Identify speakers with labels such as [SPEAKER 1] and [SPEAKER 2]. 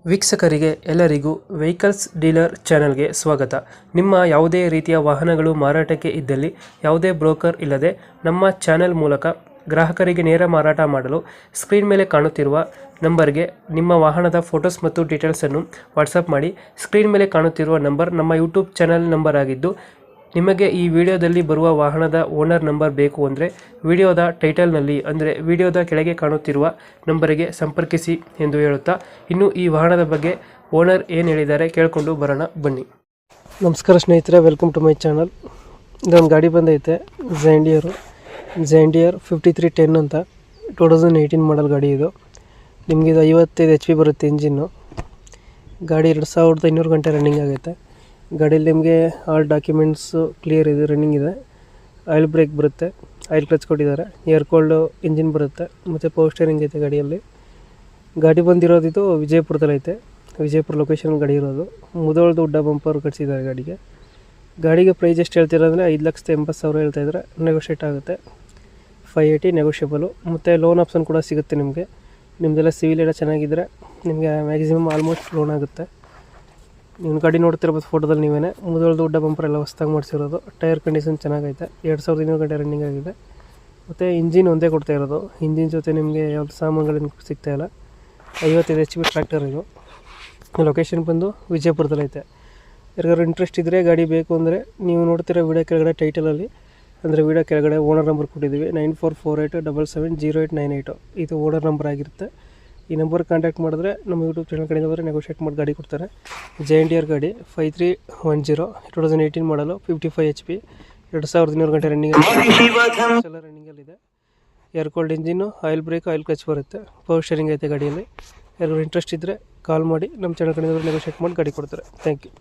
[SPEAKER 1] ವೀಕ್ಷಕರಿಗೆ ಎಲ್ಲರಿಗೂ vehicles dealer ಚಾನೆಲ್ಗೆ ಸ್ವಾಗತ. ನಿಮ್ಮ ಯಾವುದೇ ರೀತಿಯ ವಾಹನಗಳು ಮಾರಾಟಕ್ಕೆ ಇದ್ದಲ್ಲಿ ಯಾವುದೇ ಬ್ರೋಕರ್ ಇಲ್ಲದೆ ನಮ್ಮ ಚಾನೆಲ್ ಮೂಲಕ ಗ್ರಾಹಕರಿಗೆ ನೇರ ಮಾರಾಟ ಮಾಡಲು ಸ್ಕ್ರೀನ್ ಮೇಲೆ ಕಾಣುತ್ತಿರುವ ನಂಬರ್ಗೆ ನಿಮ್ಮ ವಾಹನದ ಫೋಟೋಸ್ ಮತ್ತು ಡೀಟೇಲ್ಸನ್ನು ವಾಟ್ಸಪ್ ಮಾಡಿ. ಸ್ಕ್ರೀನ್ ಮೇಲೆ ಕಾಣುತ್ತಿರುವ ನಂಬರ್ ನಮ್ಮ ಯೂಟ್ಯೂಬ್ ಚಾನೆಲ್ ನಂಬರ್ ಆಗಿದ್ದು, ನಿಮಗೆ ಈ ವಿಡಿಯೋದಲ್ಲಿ ಬರುವ ವಾಹನದ ಓನರ್ ನಂಬರ್ ಬೇಕು ಅಂದರೆ ವಿಡಿಯೋದ ಟೈಟಲ್ನಲ್ಲಿ ಅಂದರೆ ವಿಡಿಯೋದ ಕೆಳಗೆ ಕಾಣುತ್ತಿರುವ ನಂಬರಿಗೆ ಸಂಪರ್ಕಿಸಿ ಎಂದು ಹೇಳುತ್ತಾ, ಇನ್ನು ಈ ವಾಹನದ ಬಗ್ಗೆ ಓನರ್ ಏನು ಹೇಳಿದ್ದಾರೆ ಕೇಳಿಕೊಂಡು ಬರೋಣ ಬನ್ನಿ. ನಮಸ್ಕಾರ ಸ್ನೇಹಿತರೆ, ವೆಲ್ಕಮ್ ಟು ಮೈ ಚಾನಲ್. ಇದೊಂದು ಗಾಡಿ ಬಂದೈತೆ, ಝ್ಯಾಂಡಿಯರ್ 5310 ಅಂತ 2018 ಮಾಡಲ್ ಗಾಡಿ. ಇದು ನಿಮಗೆ ಇದು 55 HP ಬರುತ್ತೆ ಇಂಜಿನ್ನು. ಗಾಡಿ 2500 ಗಂಟೆ ರನ್ನಿಂಗ್ ಆಗೈತೆ. ಗಾಡಿಯಲ್ಲಿ ನಿಮಗೆ ಆಲ್ ಡಾಕ್ಯುಮೆಂಟ್ಸು ಕ್ಲಿಯರ್ ಇದೆ, ರನ್ನಿಂಗ್ ಇದೆ. ಆಯಿಲ್ ಬ್ರೇಕ್ ಬರುತ್ತೆ, ಆಯಿಲ್ ಕ್ಲಚ್ ಕೊಟ್ಟಿದ್ದಾರೆ, ಏರ್ ಕೋಲ್ಡ್ ಇಂಜಿನ್ ಬರುತ್ತೆ ಮತ್ತು ಪವರ್ ಸ್ಟೇರಿಂಗ್ ಐತೆ ಗಾಡಿಯಲ್ಲಿ. ಗಾಡಿ ಬಂದಿರೋದು ಇದು ವಿಜಯಪುರದಲ್ಲಿ ಐತೆ, ವಿಜಯಪುರ ಲೊಕೇಶನ್ ಗಾಡಿ ಇರೋದು. ಮುದೋಳದು ಉಡ್ಡ ಬಂಪರ್ ಕಟ್ಸಿದ್ದಾರೆ ಗಾಡಿಗೆ ಪ್ರೈಸ್ ಎಷ್ಟು ಹೇಳ್ತಿರೋದ್ರೆ 5,80,000 ಹೇಳ್ತಾಯಿದ್ರೆ ನೆಗೋಷಿಯೇಟ್ ಆಗುತ್ತೆ. 580 ನೆಗೋಷಿಯಬಲು. ಮತ್ತು ಲೋನ್ ಆಪ್ಷನ್ ಕೂಡ ಸಿಗುತ್ತೆ ನಿಮಗೆ. ನಿಮ್ಮದೆಲ್ಲ ಸಿವಿಲ್ ಎಲ್ಲ ಚೆನ್ನಾಗಿದ್ದರೆ ನಿಮಗೆ ಮ್ಯಾಕ್ಸಿಮಮ್ ಆಲ್ಮೋಸ್ಟ್ ಲೋನ್ ಆಗುತ್ತೆ. ನೀವು ಗಾಡಿ ನೋಡ್ತಿರ್ಬೋದು ಫೋಟೋದಲ್ಲಿ ನೀವೇ. ಮುದೋಳದು ಉಡ್ಡ ಬಂಪರ್ ಎಲ್ಲ ಹೊಸದಾಗಿ ಮಾಡಿಸಿರೋದು. ಟೈರ್ ಕಂಡೀಷನ್ ಚೆನ್ನಾಗೈತೆ, 2500 ಗಂಟೆ ರನ್ನಿಂಗ್ ಆಗಿದೆ. ಮತ್ತು ಇಂಜಿನ್ ಒಂದೇ ಕೊಡ್ತಾ ಇರೋದು. ಇಂಜಿನ್ ಜೊತೆ ನಿಮಗೆ ಯಾವ್ದು ಸಾಮಾನುಗಳೇನು ಸಿಗ್ತಾಯಿಲ್ಲ. 55 HP ಟ್ರ್ಯಾಕ್ಟರ್ ಇದು. ಲೊಕೇಶನ್ ಬಂದು ವಿಜಯಪುರದಲ್ಲಿ ಐತೆ. ಯಾರಿಗಾದ್ರು ಇಂಟ್ರೆಸ್ಟ್ ಇದ್ದರೆ ಗಾಡಿ ಬೇಕು ಅಂದರೆ ನೀವು ನೋಡ್ತಿರೋ ವಿಡಿಯೋ ಕೆಳಗಡೆ ಟೈಟಲಲ್ಲಿ ಅಂದರೆ ವಿಡಿಯೋ ಕೆಳಗಡೆ ಓನರ್ ನಂಬರ್ ಕೊಟ್ಟಿದ್ದೀವಿ, 9448770898. ಇದು ಓನರ್ ನಂಬರ್ ಆಗಿರುತ್ತೆ. ಈ ನಂಬರ್ ಕಾಂಟ್ಯಾಕ್ಟ್ ಮಾಡಿದ್ರೆ ನಮ್ಮ ಯೂಟ್ಯೂಬ್ ಚಾನಲ್ ಕಡೆಯಿಂದ ಬಂದರೆ ನೆಗೋಷಿಯೇಟ್ ಮಾಡಿ ಗಾಡಿ ಕೊಡ್ತಾರೆ. ಝ್ಯಾಂಡಿಯರ್ ಗಾಡಿ 5310 2018 ಮಾಡಲು 55 HP 2500 ಗಂಟೆ ರನ್ನಿಂಗ್ ಎಲ್ಲ ರನ್ನಿಂಗಲ್ಲಿದೆ. Air cold engine, oil brake, oil clutch ಬರುತ್ತೆ, ಪವರ್ ಸ್ಟೇರಿಂಗ್ ಐತೆ ಗಾಡಿಯಲ್ಲಿ. ಯಾರು ಇಂಟ್ರೆಸ್ಟ್ ಇದ್ದರೆ ಕಾಲ್ ಮಾಡಿ ನಮ್ಮ ಚಾನಲ್ ಕಡೆಯಿಂದ ನೆಗೋಷಿಯೇಟ್ ಮಾಡಿ ಗಾಡಿ ಕೊಡ್ತಾರೆ. Thank you.